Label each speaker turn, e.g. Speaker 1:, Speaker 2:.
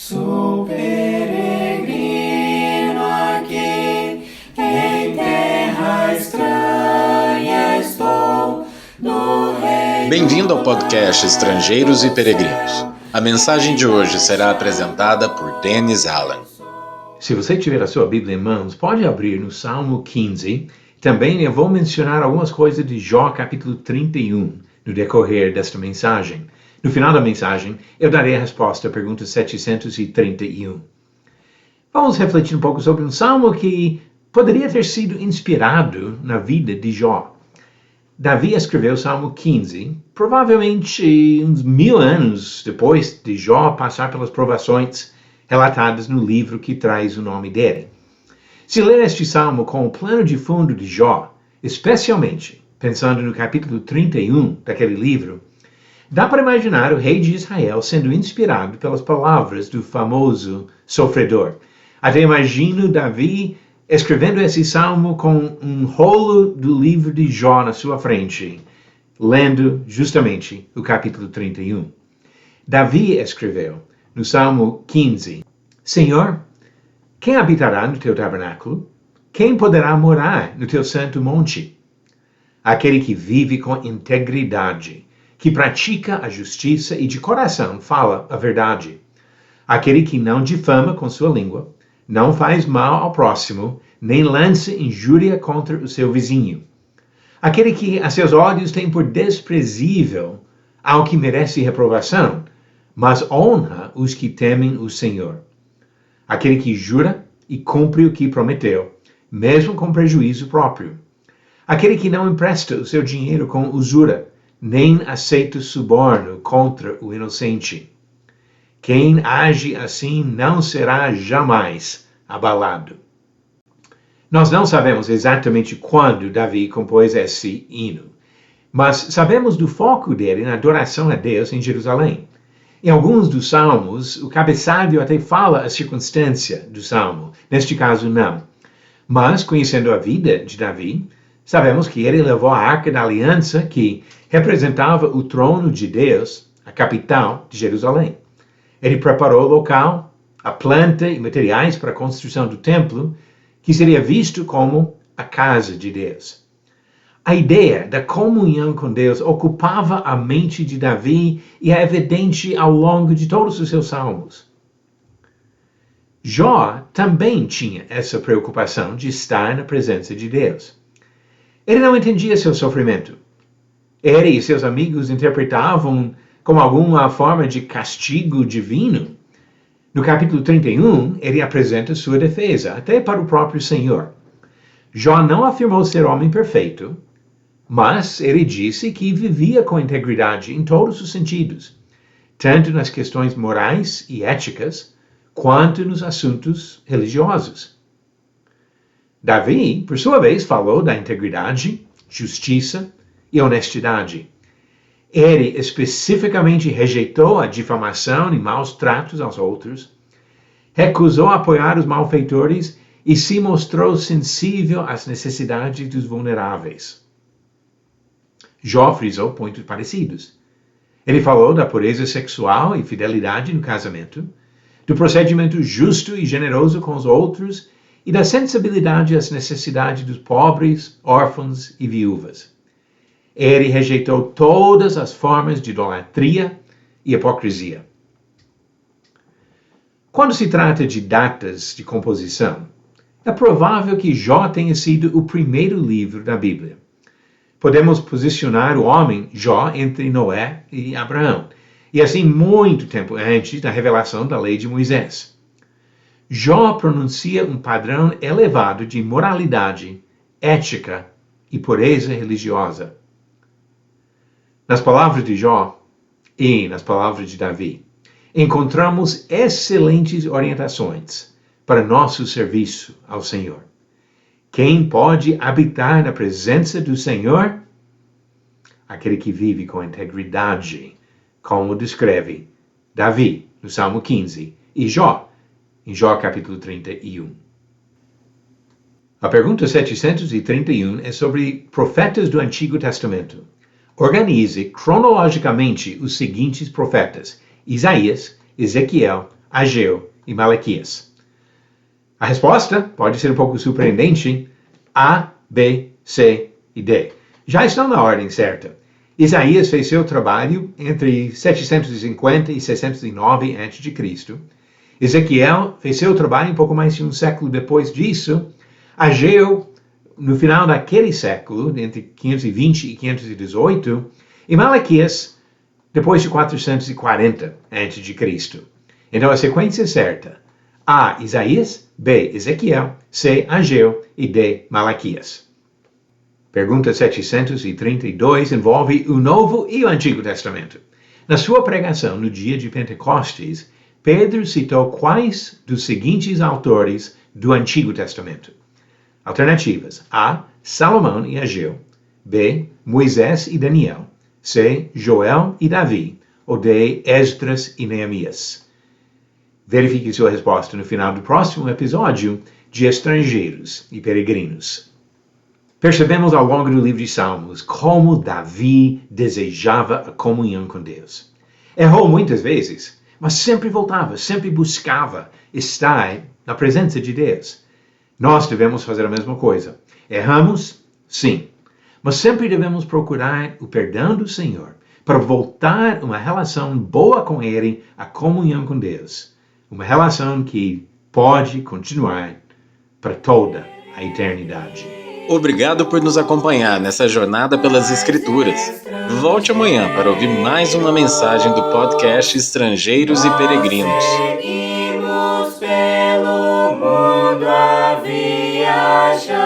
Speaker 1: Sou peregrino aqui, em terra estranha estou, no reino.
Speaker 2: Bem-vindo ao podcast Estrangeiros e Peregrinos. A mensagem de hoje será apresentada por Dennis Allen.
Speaker 3: Se você tiver a sua Bíblia em mãos, pode abrir no Salmo 15. Também eu vou mencionar algumas coisas de Jó capítulo 31 no decorrer desta mensagem. No final da mensagem, eu darei a resposta à pergunta 731. Vamos refletir um pouco sobre um salmo que poderia ter sido inspirado na vida de Jó. Davi escreveu o Salmo 15, provavelmente uns 1000 anos depois de Jó passar pelas provações relatadas no livro que traz o nome dele. Se ler este salmo com o plano de fundo de Jó, especialmente pensando no capítulo 31 daquele livro, dá para imaginar o rei de Israel sendo inspirado pelas palavras do famoso sofredor. Até imagino Davi escrevendo esse salmo com um rolo do livro de Jó na sua frente, lendo justamente o capítulo 31. Davi escreveu no Salmo 15, Senhor, quem habitará no teu tabernáculo? Quem poderá morar no teu santo monte? Aquele que vive com integridade, que pratica a justiça e de coração fala a verdade. Aquele que não difama com sua língua, não faz mal ao próximo, nem lança injúria contra o seu vizinho. Aquele que a seus olhos tem por desprezível ao que merece reprovação, mas honra os que temem o Senhor. Aquele que jura e cumpre o que prometeu, mesmo com prejuízo próprio. Aquele que não empresta o seu dinheiro com usura, nem aceita suborno contra o inocente. Quem age assim não será jamais abalado. Nós não sabemos exatamente quando Davi compôs esse hino, mas sabemos do foco dele na adoração a Deus em Jerusalém. Em alguns dos salmos, o cabeçalho até fala a circunstância do salmo, neste caso não. Mas, conhecendo a vida de Davi, sabemos que ele levou a Arca da Aliança, que representava o trono de Deus, a capital de Jerusalém. Ele preparou o local, a planta e materiais para a construção do templo, que seria visto como a casa de Deus. A ideia da comunhão com Deus ocupava a mente de Davi e é evidente ao longo de todos os seus salmos. Jó também tinha essa preocupação de estar na presença de Deus. Ele não entendia seu sofrimento. Ele e seus amigos interpretavam como alguma forma de castigo divino. No capítulo 31, ele apresenta sua defesa, até para o próprio Senhor. Jó não afirmou ser homem perfeito, mas ele disse que vivia com integridade em todos os sentidos, tanto nas questões morais e éticas, quanto nos assuntos religiosos. Davi, por sua vez, falou da integridade, justiça e honestidade. Ele especificamente rejeitou a difamação e maus tratos aos outros, recusou apoiar os malfeitores e se mostrou sensível às necessidades dos vulneráveis. Jó frisou pontos parecidos. Ele falou da pureza sexual e fidelidade no casamento, do procedimento justo e generoso com os outros e da sensibilidade às necessidades dos pobres, órfãos e viúvas. Ele rejeitou todas as formas de idolatria e hipocrisia. Quando se trata de datas de composição, é provável que Jó tenha sido o primeiro livro da Bíblia. Podemos posicionar o homem Jó entre Noé e Abraão, e assim muito tempo antes da revelação da lei de Moisés. Jó pronuncia um padrão elevado de moralidade, ética e pureza religiosa. Nas palavras de Jó e nas palavras de Davi, encontramos excelentes orientações para nosso serviço ao Senhor. Quem pode habitar na presença do Senhor? Aquele que vive com integridade, como descreve Davi no Salmo 15 e Jó em Jó capítulo 31. A pergunta 731 é sobre profetas do Antigo Testamento. Organize cronologicamente os seguintes profetas: Isaías, Ezequiel, Ageu e Malaquias. A resposta pode ser um pouco surpreendente. A, B, C e D. Já estão na ordem certa. Isaías fez seu trabalho entre 750 e 609 a.C. Ezequiel fez seu trabalho um pouco mais de um século depois disso. Ageu, no final daquele século, entre 520 e 518. E Malaquias, depois de 440 a.C. Então a sequência é certa. A, Isaías, B, Ezequiel, C, Ageu e D, Malaquias. Pergunta 732 envolve o Novo e o Antigo Testamento. Na sua pregação no dia de Pentecostes, Pedro citou quais dos seguintes autores do Antigo Testamento? Alternativas: A, Salomão e Ageu, B, Moisés e Daniel, C, Joel e Davi, ou D, Esdras e Neemias. Verifique sua resposta no final do próximo episódio de Estrangeiros e Peregrinos. Percebemos ao longo do livro de Salmos como Davi desejava a comunhão com Deus. Errou muitas vezes, mas sempre voltava, sempre buscava estar na presença de Deus. Nós devemos fazer a mesma coisa. Erramos? Sim. Mas sempre devemos procurar o perdão do Senhor para voltar uma relação boa com Ele, a comunhão com Deus. Uma relação que pode continuar para toda a eternidade.
Speaker 2: Obrigado por nos acompanhar nessa jornada pelas Escrituras. Volte amanhã para ouvir mais uma mensagem do podcast Estrangeiros e Peregrinos.
Speaker 1: Seguimos pelo mundo a viajar.